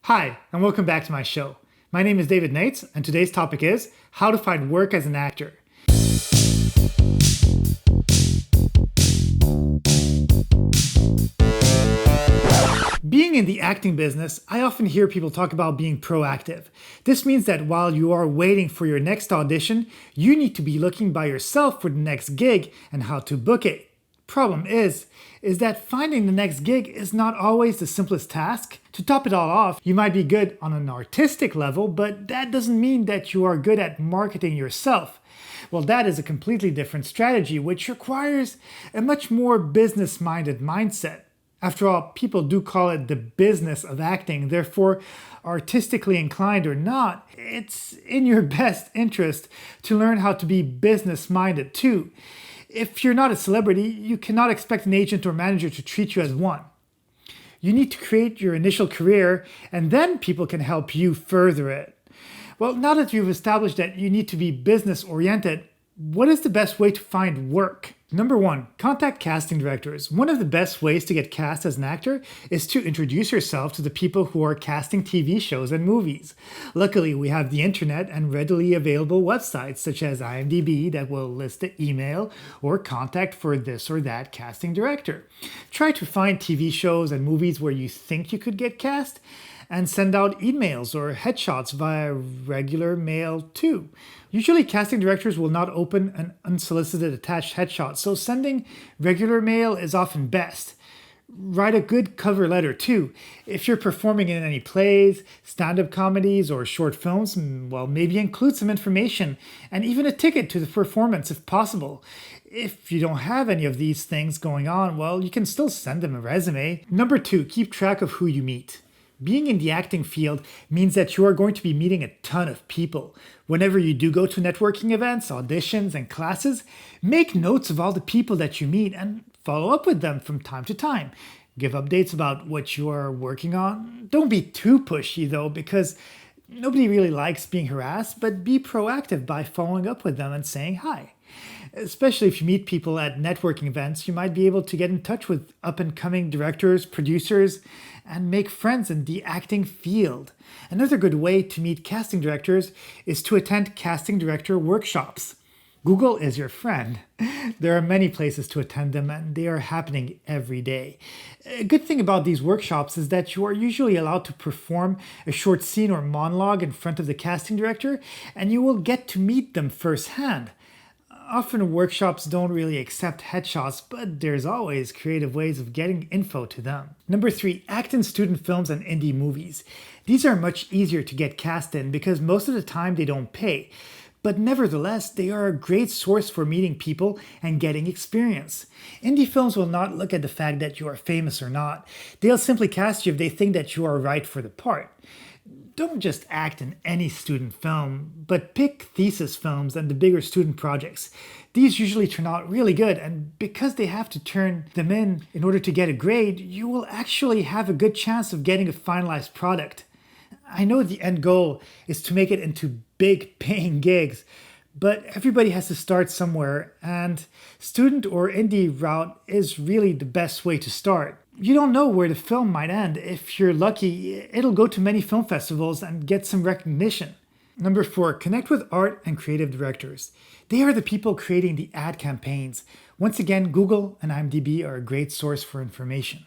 Hi, and welcome back to my show. My name is David Neyts, and today's topic is how to find work as an actor. Being in the acting business, I often hear people talk about being proactive. This means that while you are waiting for your next audition, you need to be looking by yourself for the next gig and how to book it. Problem is that finding the next gig is not always the simplest task. To top it all off, you might be good on an artistic level, but that doesn't mean that you are good at marketing yourself. Well, that is a completely different strategy, which requires a much more business-minded mindset. After all, people do call it the business of acting, therefore, artistically inclined or not, it's in your best interest to learn how to be business-minded too. If you're not a celebrity, you cannot expect an agent or manager to treat you as one. You need to create your initial career, and then people can help you further it. Well, now that you've established that you need to be business-oriented, what is the best way to find work? Number one, contact casting directors. One of the best ways to get cast as an actor is to introduce yourself to the people who are casting TV shows and movies. Luckily, we have the internet and readily available websites such as IMDb that will list the email or contact for this or that casting director. Try to find TV shows and movies where you think you could get cast and send out emails or headshots via regular mail too. Usually casting directors will not open an unsolicited attached headshot, so sending regular mail is often best. Write a good cover letter too. If you're performing in any plays, stand-up comedies, or short films, well, maybe include some information and even a ticket to the performance if possible. If you don't have any of these things going on, well, you can still send them a resume. Number two, keep track of who you meet. Being in the acting field means that you are going to be meeting a ton of people. Whenever you do go to networking events, auditions, and classes, make notes of all the people that you meet and follow up with them from time to time. Give updates about what you are working on. Don't be too pushy though, because nobody really likes being harassed, but be proactive by following up with them and saying hi. Especially if you meet people at networking events, you might be able to get in touch with up-and-coming directors, producers, and make friends in the acting field. Another good way to meet casting directors is to attend casting director workshops. Google is your friend. There are many places to attend them, and they are happening every day. A good thing about these workshops is that you are usually allowed to perform a short scene or monologue in front of the casting director, and you will get to meet them firsthand. Often workshops don't really accept headshots, but there's always creative ways of getting info to them. Number three, act in student films and indie movies. These are much easier to get cast in because most of the time they don't pay. But nevertheless, they are a great source for meeting people and getting experience. Indie films will not look at the fact that you are famous or not. They'll simply cast you if they think that you are right for the part. Don't just act in any student film, but pick thesis films and the bigger student projects. These usually turn out really good, and because they have to turn them in order to get a grade, you will actually have a good chance of getting a finalized product. I know the end goal is to make it into big paying gigs, but everybody has to start somewhere, and student or indie route is really the best way to start. You don't know where the film might end. If you're lucky, it'll go to many film festivals and get some recognition. Number four, connect with art and creative directors. They are the people creating the ad campaigns. Once again, Google and IMDb are a great source for information.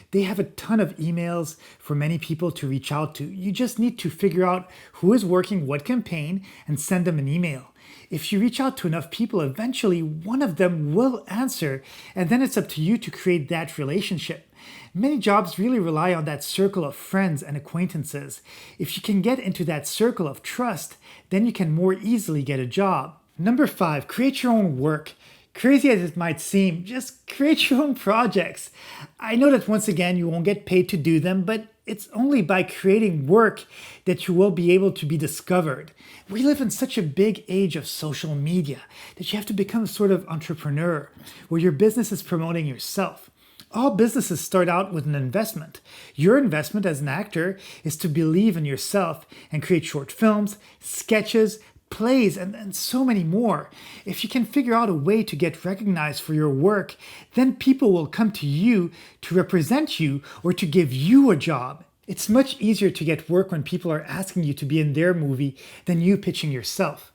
They have a ton of emails for many people to reach out to. You just need to figure out who is working what campaign and send them an email. If you reach out to enough people, eventually one of them will answer, and then it's up to you to create that relationship. Many jobs really rely on that circle of friends and acquaintances. If you can get into that circle of trust, then you can more easily get a job. Number five, create your own work. Crazy as it might seem, just create your own projects. I know that once again you won't get paid to do them, but it's only by creating work that you will be able to be discovered. We live in such a big age of social media that you have to become a sort of entrepreneur, where your business is promoting yourself. All businesses start out with an investment. Your investment as an actor is to believe in yourself and create short films, sketches, plays, and so many more. If you can figure out a way to get recognized for your work, then people will come to you to represent you or to give you a job. It's much easier to get work when people are asking you to be in their movie than you pitching yourself.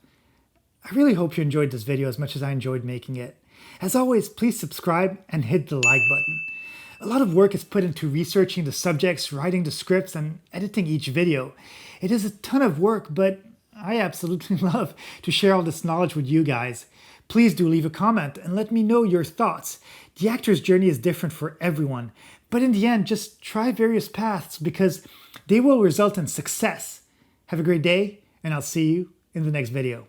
I really hope you enjoyed this video as much as I enjoyed making it. As always, please subscribe and hit the like button. A lot of work is put into researching the subjects, writing the scripts, and editing each video. It is a ton of work, but I absolutely love to share all this knowledge with you guys. Please do leave a comment and let me know your thoughts. The actor's journey is different for everyone, but in the end, just try various paths because they will result in success. Have a great day, and I'll see you in the next video.